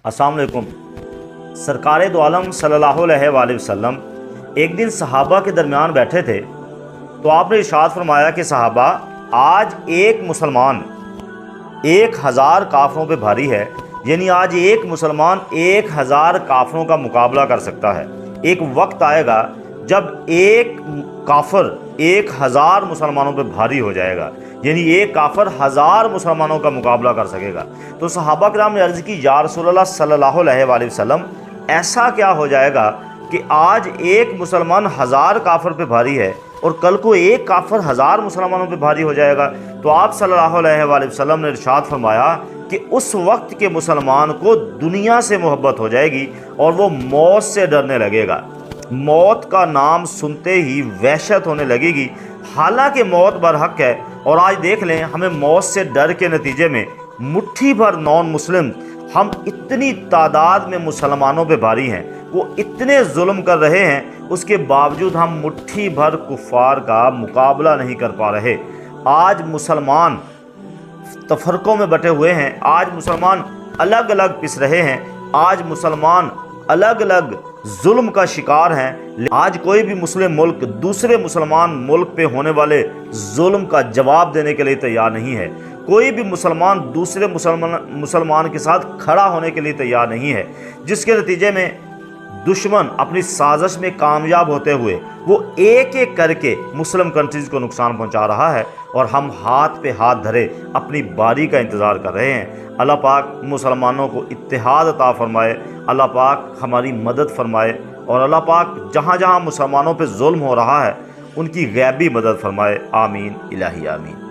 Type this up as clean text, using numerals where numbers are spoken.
अस्सलाम वालेकुम। सरकार दो आलम सल्लल्लाहु अलैहि वसल्लम एक दिन सहाबा के दरमियान बैठे थे तो आपने इरशाद फरमाया कि सहाबा, आज एक मुसलमान 1000 काफरों पे भारी है, यानी आज एक मुसलमान 1000 काफरों का मुकाबला कर सकता है। एक वक्त आएगा जब एक काफर 1000 मुसलमानों पे भारी हो जाएगा, यानी एक काफर 1000 मुसलमानों का मुकाबला कर सकेगा। तो सहाबा किराम ने अर्ज़ की, या रसूलल्लाह सल्लल्लाहु अलैहि वसल्लम, ऐसा क्या हो जाएगा कि आज एक मुसलमान 1000 काफर पे भारी है और कल को एक काफर 1000 मुसलमानों पे भारी हो जाएगा। तो आप सल्लल्लाहु अलैहि वसल्लम ने इरशाद फरमाया कि उस वक्त के मुसलमान को दुनिया से मोहब्बत हो जाएगी और वो मौत से डरने लगेगा। मौत का नाम सुनते ही वहशत होने लगेगी। हालांकि मौत बरहक है, और आज देख लें, हमें मौत से डर के नतीजे में मुट्ठी भर नॉन मुस्लिम, हम इतनी तादाद में मुसलमानों पे भारी हैं, वो इतने जुल्म कर रहे हैं, उसके बावजूद हम मुट्ठी भर कुफ़ार का मुकाबला नहीं कर पा रहे। आज मुसलमान तफरकों में बटे हुए हैं, आज मुसलमान अलग अलग पिस रहे हैं, आज मुसलमान अलग अलग जुल्म का शिकार हैं। आज कोई भी मुस्लिम मुल्क दूसरे मुसलमान मुल्क पे होने वाले जुल्म का जवाब देने के लिए तैयार नहीं है। कोई भी मुसलमान दूसरे मुसलमान के साथ खड़ा होने के लिए तैयार नहीं है, जिसके नतीजे में दुश्मन अपनी साजिश में कामयाब होते हुए वो एक एक करके मुस्लिम कंट्रीज़ को नुकसान पहुंचा रहा है, और हम हाथ पे हाथ धरे अपनी बारी का इंतज़ार कर रहे हैं। अल्लाह पाक मुसलमानों को इत्तेहाद अता फरमाए, अल्लाह पाक हमारी मदद फरमाए, और अल्लाह पाक जहाँ जहाँ मुसलमानों पे जुल्म हो रहा है उनकी गैबी मदद फरमाए। आमीन इलाही आमीन।